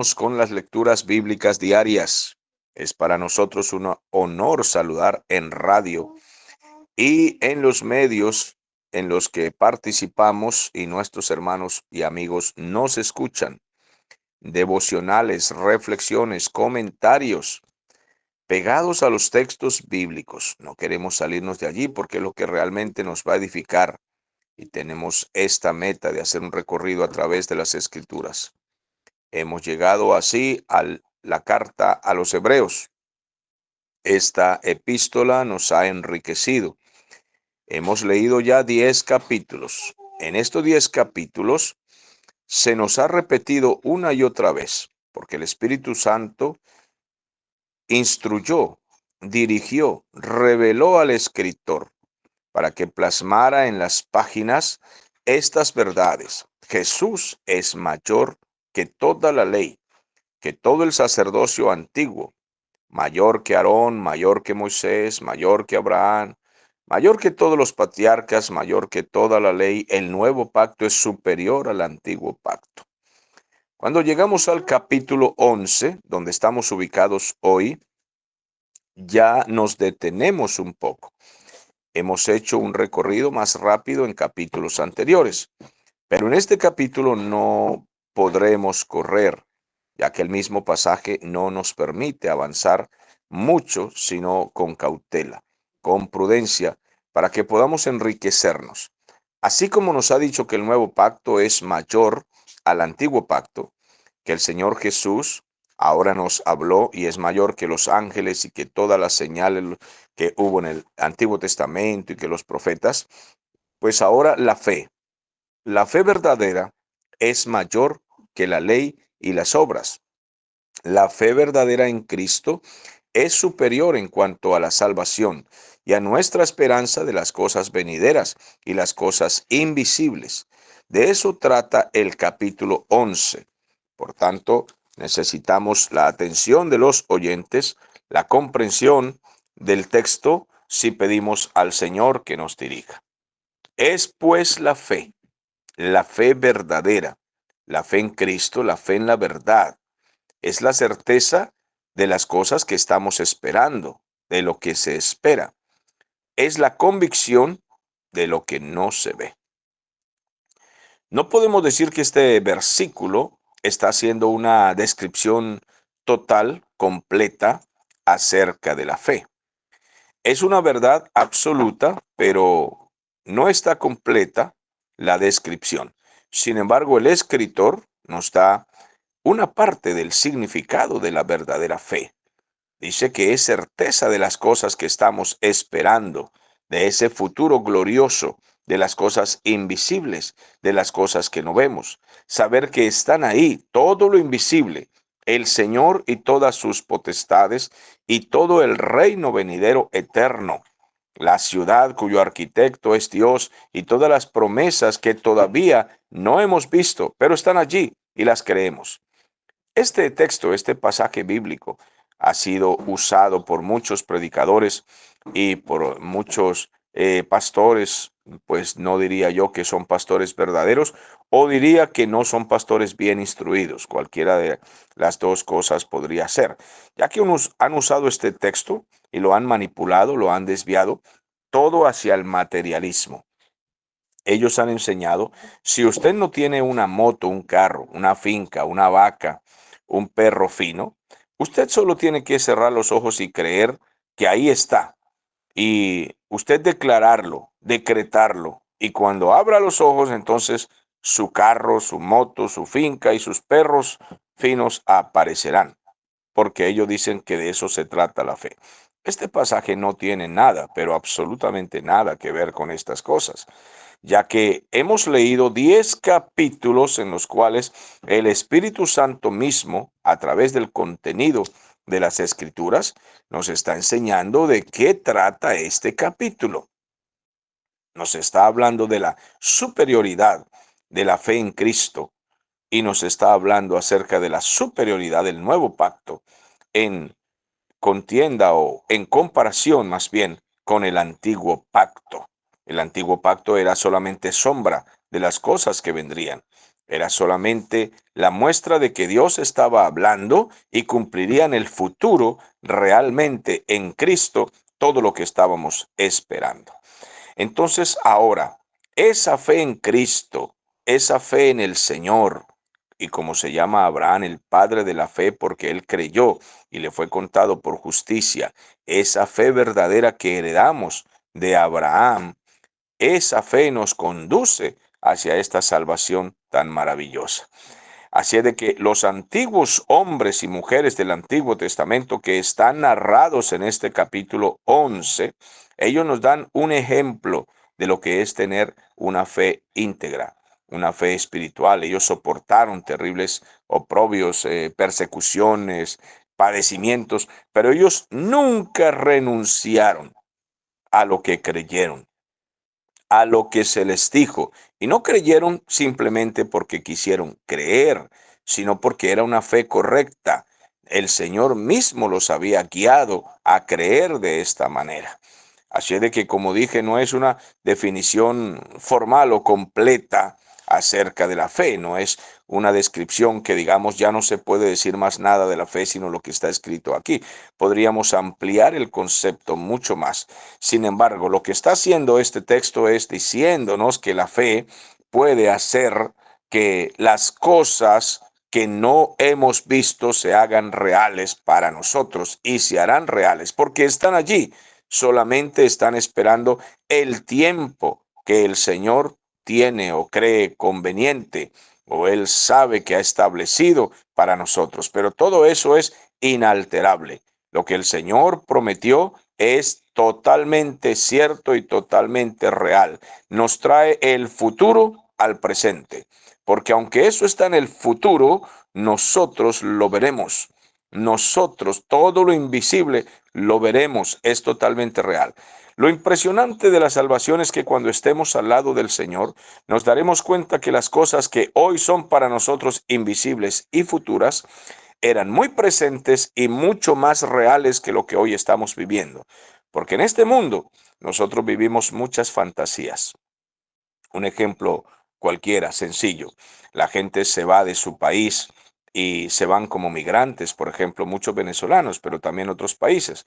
Con las lecturas bíblicas diarias. Es para nosotros un honor saludar en radio y en los medios en los que participamos y nuestros hermanos y amigos nos escuchan. Devocionales, reflexiones, comentarios pegados a los textos bíblicos. No queremos salirnos de allí porque es lo que realmente nos va a edificar y tenemos esta meta de hacer un recorrido a través de las Escrituras. Hemos llegado así a la carta a los Hebreos. Esta epístola nos ha enriquecido. Hemos leído ya 10 capítulos. En estos 10 capítulos se nos ha repetido una y otra vez, porque el Espíritu Santo instruyó, dirigió, reveló al escritor para que plasmara en las páginas estas verdades. Jesús es mayor que toda la ley, que todo el sacerdocio antiguo, mayor que Aarón, mayor que Moisés, mayor que Abraham, mayor que todos los patriarcas, mayor que toda la ley. El nuevo pacto es superior al antiguo pacto. Cuando llegamos al capítulo 11, donde estamos ubicados hoy, ya nos detenemos un poco. Hemos hecho un recorrido más rápido en capítulos anteriores, pero en este capítulo no podremos correr, ya que el mismo pasaje no nos permite avanzar mucho, sino con cautela, con prudencia, para que podamos enriquecernos. Así como nos ha dicho que el nuevo pacto es mayor al antiguo pacto, que el Señor Jesús ahora nos habló y es mayor que los ángeles y que todas las señales que hubo en el Antiguo Testamento y que los profetas, pues ahora la fe verdadera es mayor que la ley y las obras. La fe verdadera en Cristo es superior en cuanto a la salvación y a nuestra esperanza de las cosas venideras y las cosas invisibles. De eso trata el capítulo 11. Por tanto, necesitamos la atención de los oyentes, la comprensión del texto si pedimos al Señor que nos dirija. Es pues la fe verdadera, la fe en Cristo, la fe en la verdad. Es la certeza de las cosas que estamos esperando, de lo que se espera. Es la convicción de lo que no se ve. No podemos decir que este versículo está haciendo una descripción total, completa, acerca de la fe. Es una verdad absoluta, pero no está completa la descripción. Sin embargo, el escritor nos da una parte del significado de la verdadera fe. Dice que es certeza de las cosas que estamos esperando, de ese futuro glorioso, de las cosas invisibles, de las cosas que no vemos. Saber que están ahí, todo lo invisible, el Señor y todas sus potestades y todo el reino venidero eterno, la ciudad cuyo arquitecto es Dios y todas las promesas que todavía no hemos visto, pero están allí y las creemos. Este texto, este pasaje bíblico, ha sido usado por muchos predicadores y por muchos pastores, pues no diría yo que son pastores verdaderos, o diría que no son pastores bien instruidos. Cualquiera de las dos cosas podría ser, ya que unos han usado este texto y lo han manipulado, lo han desviado, todo hacia el materialismo. Ellos han enseñado, si usted no tiene una moto, un carro, una finca, una vaca, un perro fino, usted solo tiene que cerrar los ojos y creer que ahí está. Y usted declararlo, decretarlo. Y cuando abra los ojos, entonces su carro, su moto, su finca y sus perros finos aparecerán. Porque ellos dicen que de eso se trata la fe. Este pasaje no tiene nada, pero absolutamente nada que ver con estas cosas, ya que hemos leído 10 capítulos en los cuales el Espíritu Santo mismo, a través del contenido de las Escrituras, nos está enseñando de qué trata este capítulo. Nos está hablando de la superioridad de la fe en Cristo y nos está hablando acerca de la superioridad del nuevo pacto en contienda o en comparación más bien con el antiguo pacto. El antiguo pacto era solamente sombra de las cosas que vendrían. Era solamente la muestra de que Dios estaba hablando y cumpliría en el futuro realmente en Cristo todo lo que estábamos esperando. Entonces ahora, esa fe en Cristo, esa fe en el Señor, y como se llama Abraham el padre de la fe porque él creyó y le fue contado por justicia, esa fe verdadera que heredamos de Abraham, esa fe nos conduce hacia esta salvación tan maravillosa. Así es de que los antiguos hombres y mujeres del Antiguo Testamento que están narrados en este capítulo 11, ellos nos dan un ejemplo de lo que es tener una fe íntegra, una fe espiritual. Ellos soportaron terribles oprobios, persecuciones, padecimientos, pero ellos nunca renunciaron a lo que creyeron, a lo que se les dijo. Y no creyeron simplemente porque quisieron creer, sino porque era una fe correcta. El Señor mismo los había guiado a creer de esta manera. Así de que, como dije, no es una definición formal o completa acerca de la fe, no es una descripción que digamos ya no se puede decir más nada de la fe sino lo que está escrito aquí. Podríamos ampliar el concepto mucho más. Sin embargo, lo que está haciendo este texto es diciéndonos que la fe puede hacer que las cosas que no hemos visto se hagan reales para nosotros y se harán reales porque están allí. Solamente están esperando el tiempo que el Señor tiene o cree conveniente o Él sabe que ha establecido para nosotros. Pero todo eso es inalterable. Lo que el Señor prometió es totalmente cierto y totalmente real. Nos trae el futuro al presente. Porque aunque eso está en el futuro, nosotros lo veremos. Nosotros, todo lo invisible, lo veremos, es totalmente real. Lo impresionante de la salvación es que cuando estemos al lado del Señor, nos daremos cuenta que las cosas que hoy son para nosotros invisibles y futuras, eran muy presentes y mucho más reales que lo que hoy estamos viviendo. Porque en este mundo nosotros vivimos muchas fantasías. Un ejemplo cualquiera, sencillo. La gente se va de su país y se van como migrantes, por ejemplo, muchos venezolanos, pero también otros países,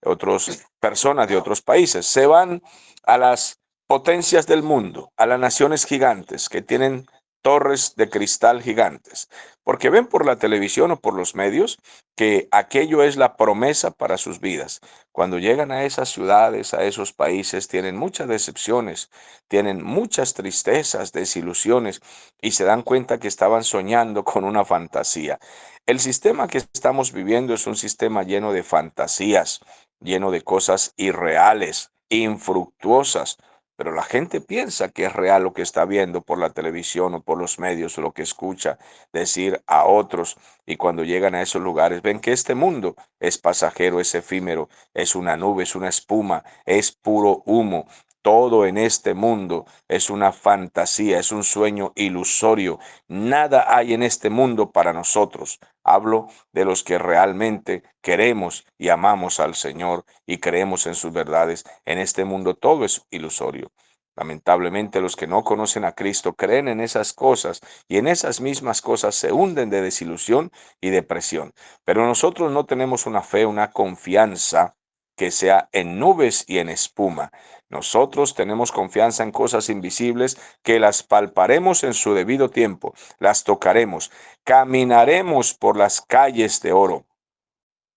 otras personas de otros países, se van a las potencias del mundo, a las naciones gigantes que tienen torres de cristal gigantes, porque ven por la televisión o por los medios que aquello es la promesa para sus vidas. Cuando llegan a esas ciudades, a esos países, tienen muchas decepciones, tienen muchas tristezas, desilusiones y se dan cuenta que estaban soñando con una fantasía. El sistema que estamos viviendo es un sistema lleno de fantasías, lleno de cosas irreales, infructuosas, pero la gente piensa que es real lo que está viendo por la televisión o por los medios o lo que escucha decir a otros, y cuando llegan a esos lugares ven que este mundo es pasajero, es efímero, es una nube, es una espuma, es puro humo. Todo en este mundo es una fantasía, es un sueño ilusorio. Nada hay en este mundo para nosotros. Hablo de los que realmente queremos y amamos al Señor y creemos en sus verdades. En este mundo todo es ilusorio. Lamentablemente los que no conocen a Cristo creen en esas cosas y en esas mismas cosas se hunden de desilusión y depresión. Pero nosotros no tenemos una fe, una confianza que sea en nubes y en espuma. Nosotros tenemos confianza en cosas invisibles que las palparemos en su debido tiempo, las tocaremos, caminaremos por las calles de oro,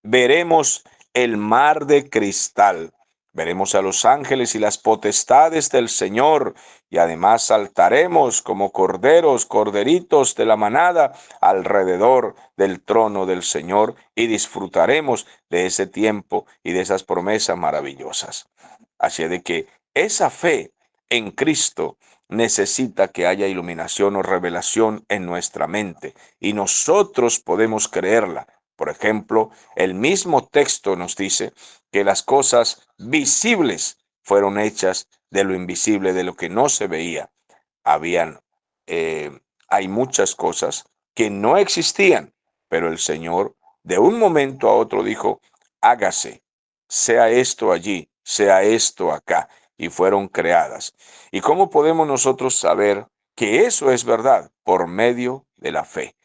veremos el mar de cristal, veremos a los ángeles y las potestades del Señor, y además saltaremos como corderos, corderitos de la manada, alrededor del trono del Señor, y disfrutaremos de ese tiempo y de esas promesas maravillosas. Así de que esa fe en Cristo necesita que haya iluminación o revelación en nuestra mente, y nosotros podemos creerla. Por ejemplo, el mismo texto nos dice que las cosas visibles fueron hechas de lo invisible, de lo que no se veía. Habían, hay muchas cosas que no existían, pero el Señor de un momento a otro dijo, hágase, sea esto allí, sea esto acá, y fueron creadas. ¿Y cómo podemos nosotros saber que eso es verdad por medio de la fe.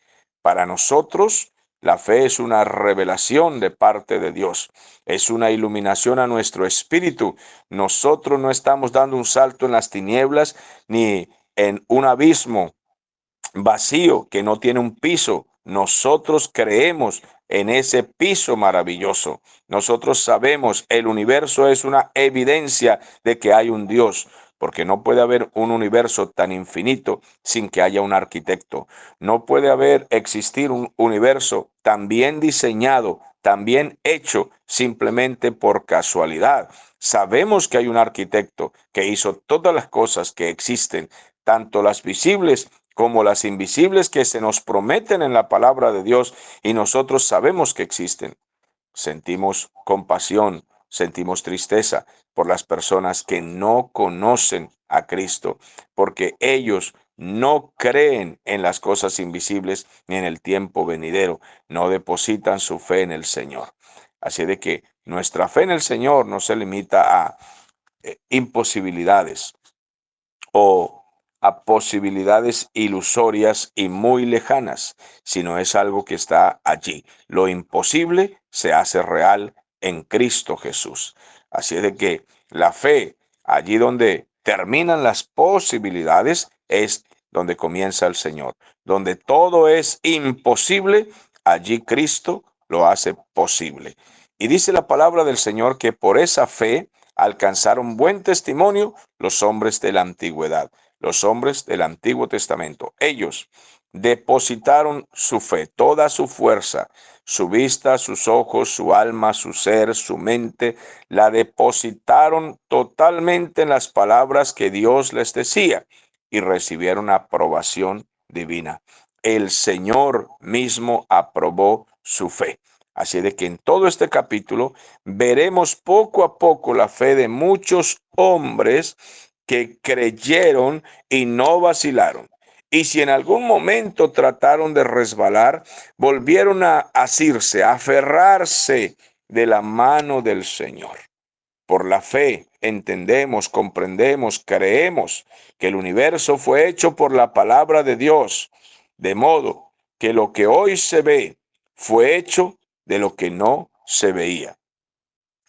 Para nosotros, la fe es una revelación de parte de Dios, es una iluminación a nuestro espíritu. Nosotros no estamos dando un salto en las tinieblas ni en un abismo vacío que no tiene un piso. Nosotros creemos en ese piso maravilloso. Nosotros sabemos el universo es una evidencia de que hay un Dios, porque no puede haber un universo tan infinito sin que haya un arquitecto. No puede existir un universo tan bien diseñado, tan bien hecho, simplemente por casualidad. Sabemos que hay un arquitecto que hizo todas las cosas que existen, tanto las visibles como las invisibles que se nos prometen en la palabra de Dios y nosotros sabemos que existen. Sentimos compasión, sentimos tristeza por las personas que no conocen a Cristo, porque ellos no creen en las cosas invisibles ni en el tiempo venidero, no depositan su fe en el Señor. Así de que nuestra fe en el Señor no se limita a imposibilidades o a posibilidades ilusorias y muy lejanas, sino es algo que está allí. Lo imposible se hace real en Cristo Jesús. Así es de que la fe, allí donde terminan las posibilidades, es donde comienza el Señor. Donde todo es imposible, allí Cristo lo hace posible. Y dice la palabra del Señor que por esa fe alcanzaron buen testimonio los hombres de la antigüedad, los hombres del Antiguo Testamento. Ellos depositaron su fe, toda su fuerza, su vista, sus ojos, su alma, su ser, su mente, la depositaron totalmente en las palabras que Dios les decía y recibieron aprobación divina. El Señor mismo aprobó su fe. Así de que en todo este capítulo veremos poco a poco la fe de muchos hombres que creyeron y no vacilaron. Y si en algún momento trataron de resbalar, volvieron a asirse, a aferrarse de la mano del Señor. Por la fe entendemos, comprendemos, creemos que el universo fue hecho por la palabra de Dios, de modo que lo que hoy se ve fue hecho de lo que no se veía.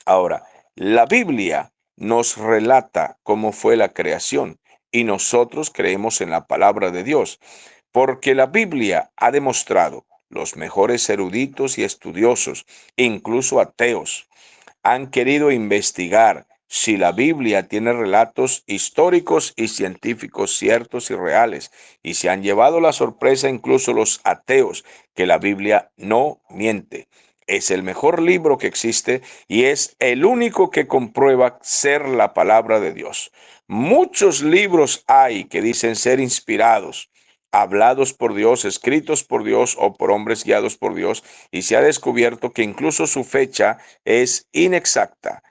Ahora, la Biblia nos relata cómo fue la creación y nosotros creemos en la palabra de Dios, porque la Biblia ha demostrado, los mejores eruditos y estudiosos, incluso ateos, han querido investigar si la Biblia tiene relatos históricos y científicos ciertos y reales, y se han llevado la sorpresa incluso los ateos que la Biblia no miente. Es el mejor libro que existe y es el único que comprueba ser la palabra de Dios. Muchos libros hay que dicen ser inspirados, hablados por Dios, escritos por Dios o por hombres guiados por Dios, y se ha descubierto que incluso su fecha es inexacta,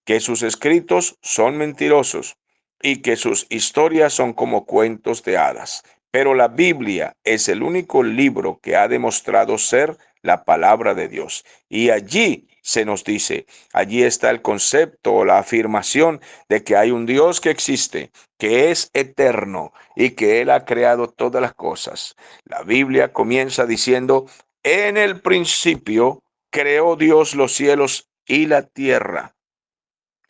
que sus escritos son mentirosos y que sus historias son como cuentos de hadas. Pero la Biblia es el único libro que ha demostrado ser la palabra de Dios. Y allí se nos dice, allí está el concepto o la afirmación de que hay un Dios que existe, que es eterno y que Él ha creado todas las cosas. La Biblia comienza diciendo, en el principio creó Dios los cielos y la tierra.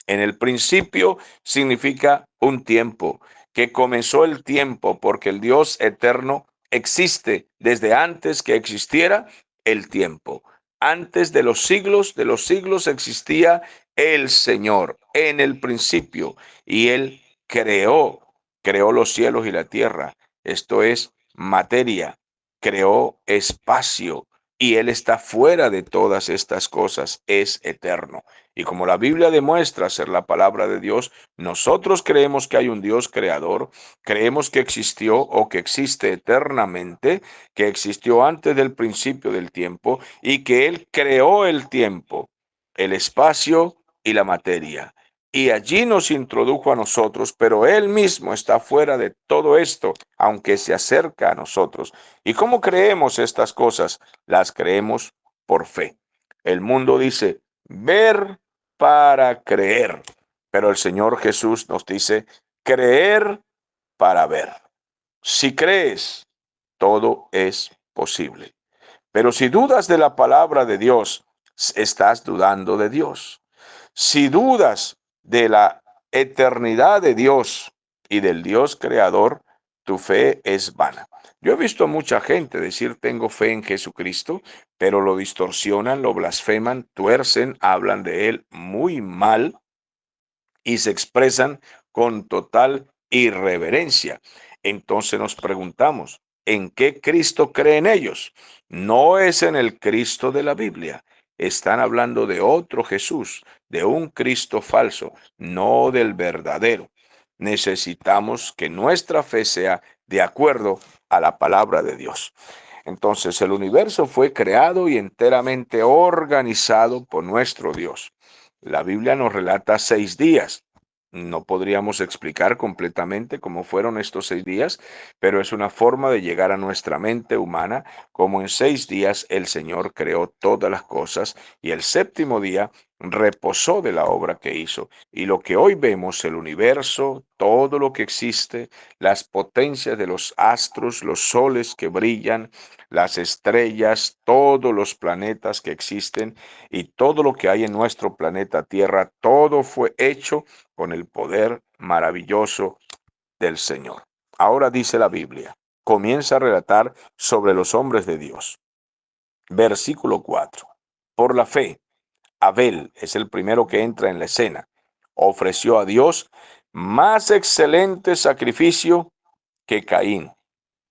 En el principio significa un tiempo, que comenzó el tiempo, porque el Dios eterno existe desde antes que existiera el tiempo. Antes de los siglos existía el Señor en el principio y Él creó los cielos y la tierra. Esto es materia, creó espacio y Él está fuera de todas estas cosas, es eterno. Y como la Biblia demuestra ser la palabra de Dios, nosotros creemos que hay un Dios creador, creemos que existió o que existe eternamente, que existió antes del principio del tiempo y que Él creó el tiempo, el espacio y la materia. Y allí nos introdujo a nosotros, pero Él mismo está fuera de todo esto, aunque se acerca a nosotros. ¿Y cómo creemos estas cosas? Las creemos por fe. El mundo dice, ver para creer. Pero el Señor Jesús nos dice, creer para ver. Si crees, todo es posible. Pero si dudas de la palabra de Dios, estás dudando de Dios. Si dudas de la eternidad de Dios y del Dios creador, tu fe es vana. Yo he visto a mucha gente decir tengo fe en Jesucristo, pero lo distorsionan, lo blasfeman, tuercen, hablan de él muy mal y se expresan con total irreverencia. Entonces nos preguntamos, ¿en qué Cristo creen ellos? No es en el Cristo de la Biblia. Están hablando de otro Jesús, de un Cristo falso, no del verdadero. Necesitamos que nuestra fe sea de acuerdo a la palabra de Dios. Entonces el universo fue creado y enteramente organizado por nuestro Dios. La Biblia nos relata 6 días. No podríamos explicar completamente cómo fueron estos 6 días, pero es una forma de llegar a nuestra mente humana, como en 6 días el Señor creó todas las cosas y el séptimo día reposó de la obra que hizo. Y lo que hoy vemos, el universo, todo lo que existe, las potencias de los astros, los soles que brillan, las estrellas, todos los planetas que existen y todo lo que hay en nuestro planeta Tierra, todo fue hecho con el poder maravilloso del Señor. Ahora dice la Biblia, comienza a relatar sobre los hombres de Dios. Versículo 4. Por la fe, Abel es el primero que entra en la escena. Ofreció a Dios más excelente sacrificio que Caín,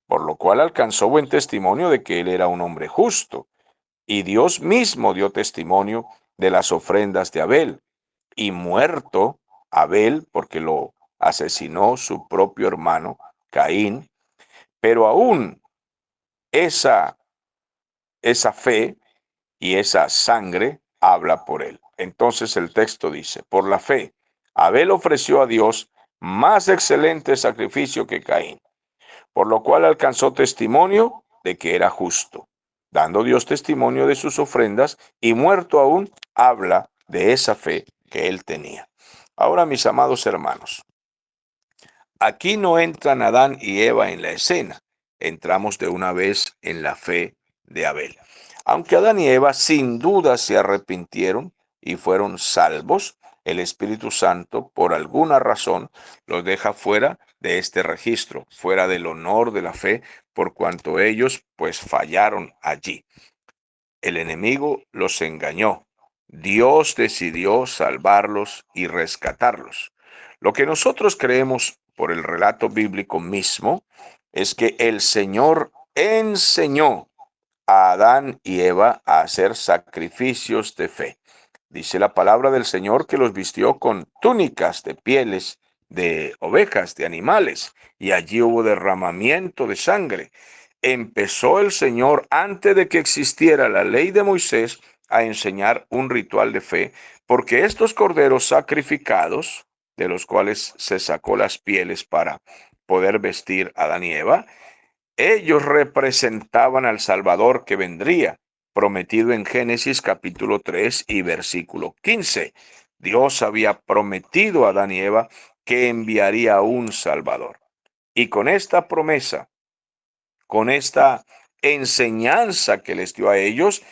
por lo cual alcanzó buen testimonio de que él era un hombre justo. Y Dios mismo dio testimonio de las ofrendas de Abel. Y muerto Abel, porque lo asesinó su propio hermano Caín, pero aún esa, esa fe y esa sangre habla por él. Entonces el texto dice, por la fe, Abel ofreció a Dios más excelente sacrificio que Caín, por lo cual alcanzó testimonio de que era justo, dando Dios testimonio de sus ofrendas, y muerto aún, habla de esa fe que él tenía. Ahora, mis amados hermanos, aquí no entran Adán y Eva en la escena, entramos de una vez en la fe de Abel. Aunque Adán y Eva sin duda se arrepintieron y fueron salvos, el Espíritu Santo, por alguna razón, los deja fuera de este registro, fuera del honor de la fe, por cuanto ellos pues fallaron allí. El enemigo los engañó. Dios decidió salvarlos y rescatarlos. Lo que nosotros creemos por el relato bíblico mismo es que el Señor enseñó a Adán y Eva a hacer sacrificios de fe. Dice la palabra del Señor que los vistió con túnicas de pieles de ovejas, de animales, y allí hubo derramamiento de sangre. Empezó el Señor, antes de que existiera la ley de Moisés, a enseñar un ritual de fe, porque estos corderos sacrificados, de los cuales se sacó las pieles para poder vestir a Adán y Eva, ellos representaban al Salvador que vendría, prometido en Génesis capítulo 3 y versículo 15. Dios había prometido a Adán y Eva que enviaría un Salvador. Y con esta promesa, con esta enseñanza que les dio a ellos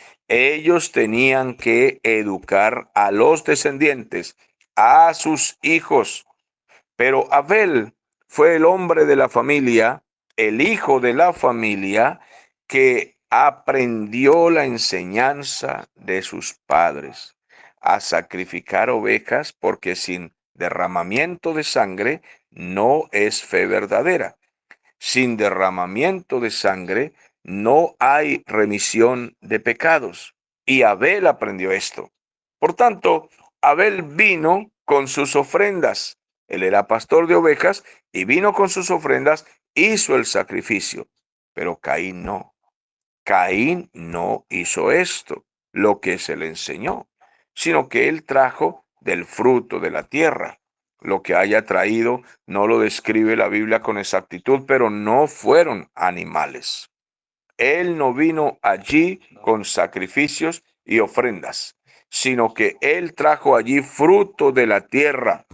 tenían que educar a los descendientes, a sus hijos. Pero Abel fue el hombre de la familia, el hijo de la familia, que aprendió la enseñanza de sus padres a sacrificar ovejas, porque sin derramamiento de sangre no es fe verdadera. Sin derramamiento de sangre no hay remisión de pecados. Y Abel aprendió esto. Por tanto, Abel vino con sus ofrendas. Él era pastor de ovejas y vino con sus ofrendas, hizo el sacrificio. Pero Caín no. Caín no hizo esto, lo que se le enseñó, sino que él trajo del fruto de la tierra. Lo que haya traído no lo describe la Biblia con exactitud, pero no fueron animales. Él no vino allí con sacrificios y ofrendas, sino que él trajo allí fruto de la tierra.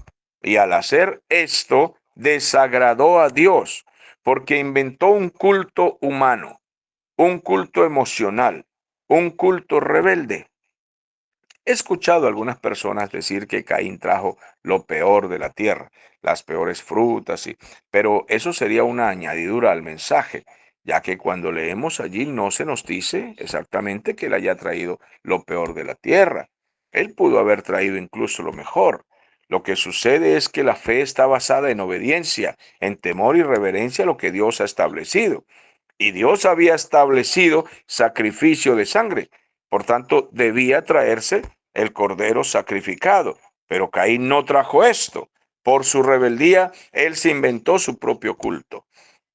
Y al hacer esto, desagradó a Dios, porque inventó un culto humano, un culto emocional, un culto rebelde. He escuchado a algunas personas decir que Caín trajo lo peor de la tierra, las peores frutas, pero eso sería una añadidura al mensaje, ya que cuando leemos allí no se nos dice exactamente que él haya traído lo peor de la tierra. Él pudo haber traído incluso lo mejor. Lo que sucede es que la fe está basada en obediencia, en temor y reverencia a lo que Dios ha establecido. Y Dios había establecido sacrificio de sangre. Por tanto, debía traerse el cordero sacrificado. Pero Caín no trajo esto. Por su rebeldía, él se inventó su propio culto.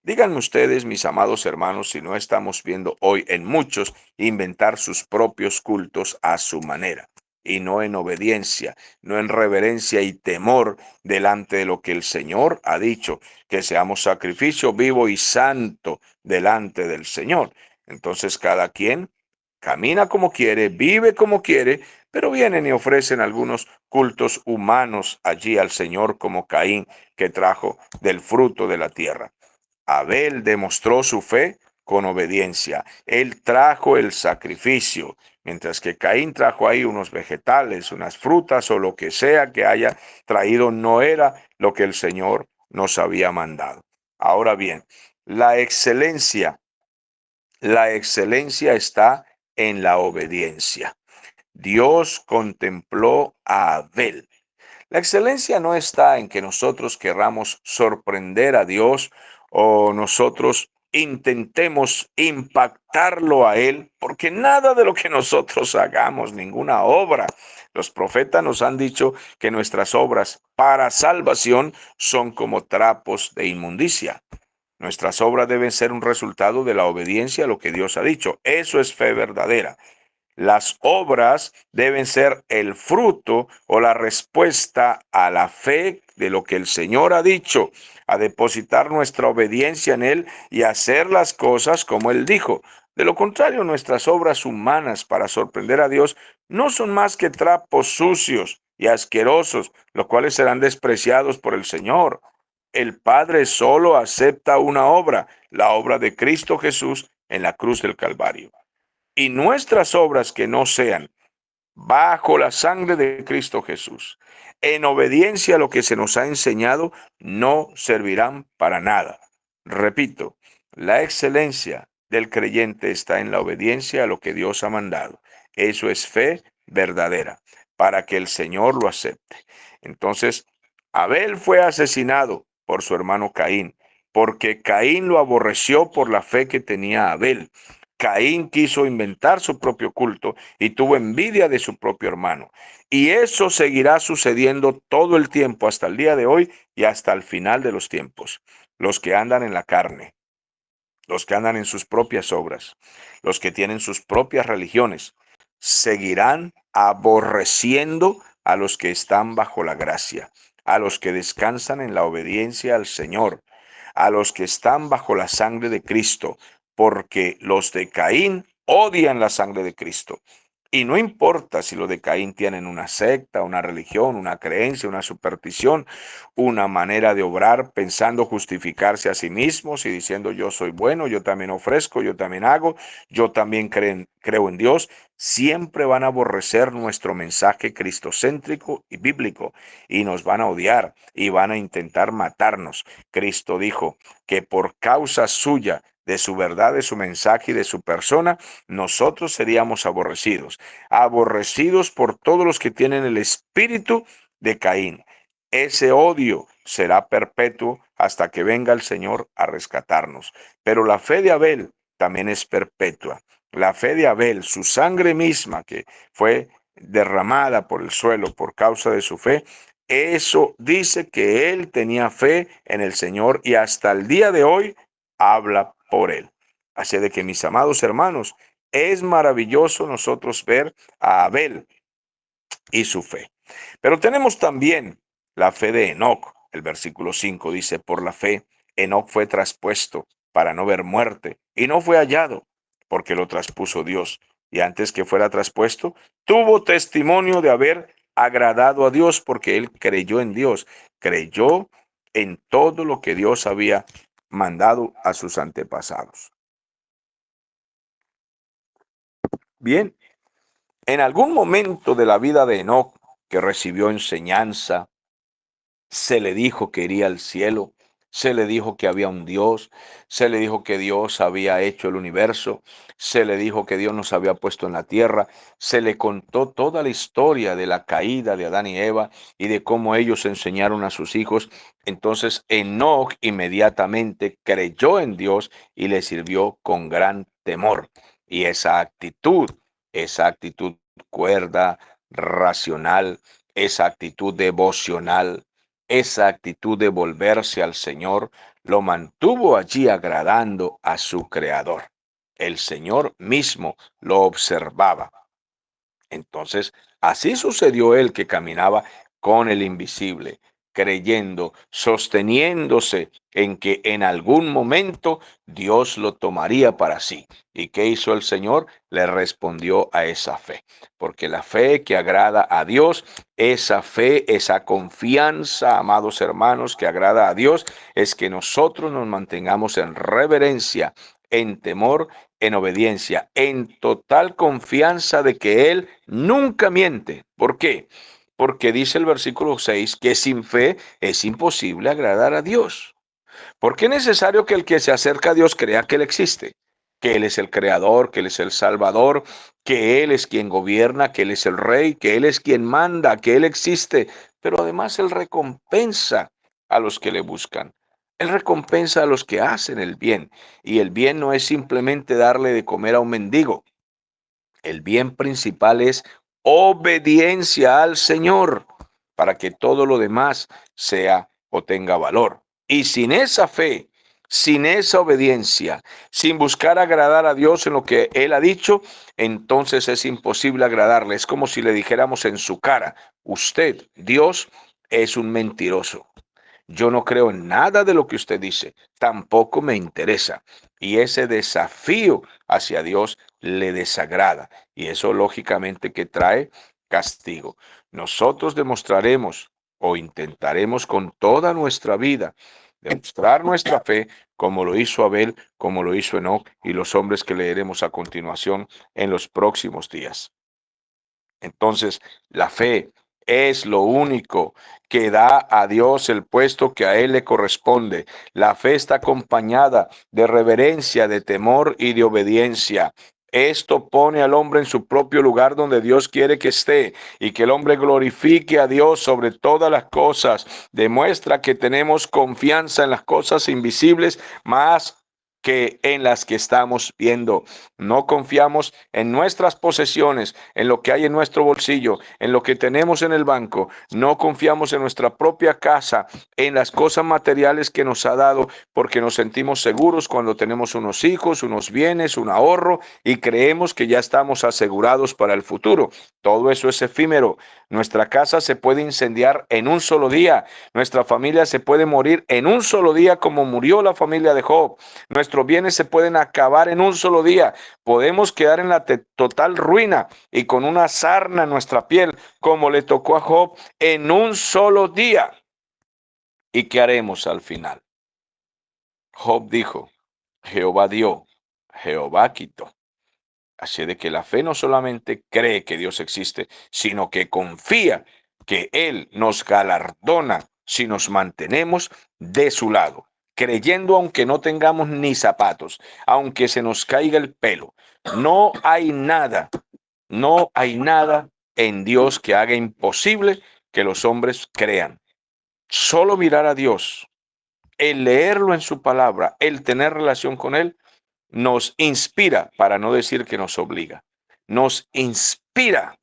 Díganme ustedes, mis amados hermanos, si no estamos viendo hoy en muchos inventar sus propios cultos a su manera, y no en obediencia, no en reverencia y temor delante de lo que el Señor ha dicho, que seamos sacrificio vivo y santo delante del Señor. Entonces cada quien camina como quiere, vive como quiere, pero vienen y ofrecen algunos cultos humanos allí al Señor como Caín, que trajo del fruto de la tierra. Abel demostró su fe con obediencia. Él trajo el sacrificio, mientras que Caín trajo ahí unos vegetales, unas frutas o lo que sea que haya traído, no era lo que el Señor nos había mandado. Ahora bien, la excelencia, la excelencia está en la obediencia. Dios contempló a Abel. La excelencia no está en que nosotros querramos sorprender a Dios o nosotros intentemos impactarlo a Él, porque nada de lo que nosotros hagamos, ninguna obra. Los profetas nos han dicho que nuestras obras para salvación son como trapos de inmundicia. Nuestras obras deben ser un resultado de la obediencia a lo que Dios ha dicho. Eso es fe verdadera. Las obras deben ser el fruto o la respuesta a la fe de lo que el Señor ha dicho, a depositar nuestra obediencia en Él y hacer las cosas como Él dijo. De lo contrario, nuestras obras humanas para sorprender a Dios no son más que trapos sucios y asquerosos, los cuales serán despreciados por el Señor. El Padre solo acepta una obra, la obra de Cristo Jesús en la cruz del Calvario. Y nuestras obras que no sean bajo la sangre de Cristo Jesús, en obediencia a lo que se nos ha enseñado, no servirán para nada. Repito, la excelencia del creyente está en la obediencia a lo que Dios ha mandado. Eso es fe verdadera, para que el Señor lo acepte. Entonces, Abel fue asesinado por su hermano Caín, porque Caín lo aborreció por la fe que tenía Abel. Caín quiso inventar su propio culto y tuvo envidia de su propio hermano. Y eso seguirá sucediendo todo el tiempo hasta el día de hoy y hasta el final de los tiempos. Los que andan en la carne, los que andan en sus propias obras, los que tienen sus propias religiones, seguirán aborreciendo a los que están bajo la gracia, a los que descansan en la obediencia al Señor, a los que están bajo la sangre de Cristo, porque los de Caín odian la sangre de Cristo. Y no importa si los de Caín tienen una secta, una religión, una creencia, una superstición, una manera de obrar pensando justificarse a sí mismos y diciendo yo soy bueno, yo también ofrezco, yo también hago, yo también creo en Dios, siempre van a aborrecer nuestro mensaje cristocéntrico y bíblico y nos van a odiar y van a intentar matarnos. Cristo dijo que por causa suya, de su verdad, de su mensaje y de su persona, nosotros seríamos aborrecidos, aborrecidos por todos los que tienen el espíritu de Caín. Ese odio será perpetuo hasta que venga el Señor a rescatarnos. Pero la fe de Abel también es perpetua. La fe de Abel, su sangre misma que fue derramada por el suelo por causa de su fe, eso dice que él tenía fe en el Señor y hasta el día de hoy habla por él. Así de que, mis amados hermanos, es maravilloso nosotros ver a Abel y su fe. Pero tenemos también la fe de Enoc. El versículo 5 dice, por la fe, Enoc fue traspuesto para no ver muerte y no fue hallado porque lo traspuso Dios. Y antes que fuera traspuesto, tuvo testimonio de haber agradado a Dios porque él creyó en Dios, creyó en todo lo que Dios había mandado a sus antepasados. Bien, en algún momento de la vida de Enoc, que recibió enseñanza, se le dijo que iría al cielo, se le dijo que había un Dios, se le dijo que Dios había hecho el universo, se le dijo que Dios nos había puesto en la tierra, se le contó toda la historia de la caída de Adán y Eva y de cómo ellos enseñaron a sus hijos. Entonces Enoc inmediatamente creyó en Dios y le sirvió con gran temor. Y esa actitud cuerda, racional, esa actitud devocional, esa actitud de volverse al Señor lo mantuvo allí agradando a su Creador. El Señor mismo lo observaba. Entonces, así sucedió él que caminaba con el invisible, creyendo, sosteniéndose en que en algún momento Dios lo tomaría para sí. ¿Y qué hizo el Señor? Le respondió a esa fe, porque la fe que agrada a Dios, esa fe, esa confianza, amados hermanos, que agrada a Dios, es que nosotros nos mantengamos en reverencia, en temor, en obediencia, en total confianza de que Él nunca miente. ¿Por qué? Porque dice el versículo 6 que sin fe es imposible agradar a Dios. ¿Por qué es necesario que el que se acerca a Dios crea que Él existe? Que Él es el creador, que Él es el salvador, que Él es quien gobierna, que Él es el rey, que Él es quien manda, que Él existe. Pero además Él recompensa a los que le buscan. Él recompensa a los que hacen el bien. Y el bien no es simplemente darle de comer a un mendigo. El bien principal es obediencia al Señor para que todo lo demás sea o tenga valor. Y sin esa fe, sin esa obediencia, sin buscar agradar a Dios en lo que Él ha dicho, entonces es imposible agradarle. Es como si le dijéramos en su cara, usted, Dios, es un mentiroso. Yo no creo en nada de lo que usted dice, tampoco me interesa. Y ese desafío hacia Dios le desagrada. Y eso lógicamente que trae castigo. Nosotros demostraremos o intentaremos con toda nuestra vida demostrar nuestra fe como lo hizo Abel, como lo hizo Enoc y los hombres que leeremos a continuación en los próximos días. Entonces, la fe es lo único que da a Dios el puesto que a Él le corresponde. La fe está acompañada de reverencia, de temor y de obediencia. Esto pone al hombre en su propio lugar donde Dios quiere que esté y que el hombre glorifique a Dios sobre todas las cosas. Demuestra que tenemos confianza en las cosas invisibles más que en las que estamos viendo. No confiamos en nuestras posesiones, en lo que hay en nuestro bolsillo, en lo que tenemos en el banco. No confiamos en nuestra propia casa, en las cosas materiales que nos ha dado, porque nos sentimos seguros cuando tenemos unos hijos, unos bienes, un ahorro y creemos que ya estamos asegurados para el futuro. Todo eso es efímero. Nuestra casa se puede incendiar en un solo día. Nuestra familia se puede morir en un solo día como murió la familia de Job. Nuestros bienes se pueden acabar en un solo día. Podemos quedar en la total ruina y con una sarna en nuestra piel, como le tocó a Job en un solo día. ¿Y qué haremos al final? Job dijo, Jehová dio, Jehová quitó. Así de que la fe no solamente cree que Dios existe, sino que confía que Él nos galardona si nos mantenemos de su lado, creyendo aunque no tengamos ni zapatos, aunque se nos caiga el pelo. No hay nada, no hay nada en Dios que haga imposible que los hombres crean. Solo mirar a Dios, el leerlo en su palabra, el tener relación con Él, nos inspira, para no decir que nos obliga, nos inspira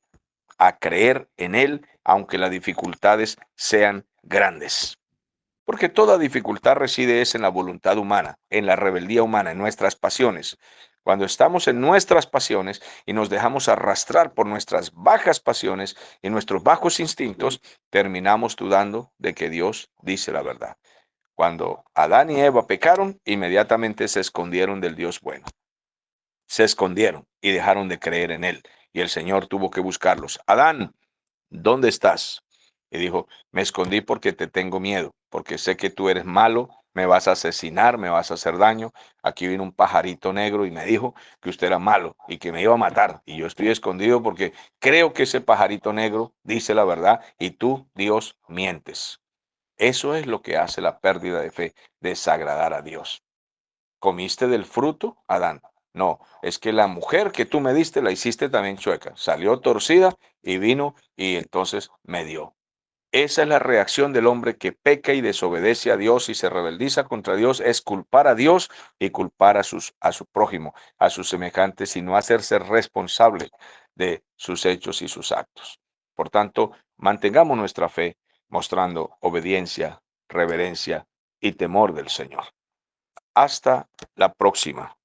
a creer en Él, aunque las dificultades sean grandes. Porque toda dificultad reside es en la voluntad humana, en la rebeldía humana, en nuestras pasiones. Cuando estamos en nuestras pasiones y nos dejamos arrastrar por nuestras bajas pasiones y nuestros bajos instintos, terminamos dudando de que Dios dice la verdad. Cuando Adán y Eva pecaron, inmediatamente se escondieron del Dios bueno. Se escondieron y dejaron de creer en Él. Y el Señor tuvo que buscarlos. Adán, ¿dónde estás? Y dijo, me escondí porque te tengo miedo, porque sé que tú eres malo me vas a asesinar, me vas a hacer daño. Aquí vino un pajarito negro y me dijo que usted era malo y que me iba a matar. Y yo estoy escondido porque creo que ese pajarito negro dice la verdad y tú, Dios, mientes. Eso es lo que hace la pérdida de fe, desagradar a Dios. ¿Comiste del fruto, Adán? No, es que la mujer que tú me diste la hiciste también chueca. Salió torcida y vino y entonces me dio. Esa es la reacción del hombre que peca y desobedece a Dios y se rebeldiza contra Dios, es culpar a Dios y culpar a su prójimo, a sus semejantes y no hacerse responsable de sus hechos y sus actos. Por tanto, mantengamos nuestra fe mostrando obediencia, reverencia y temor del Señor. Hasta la próxima.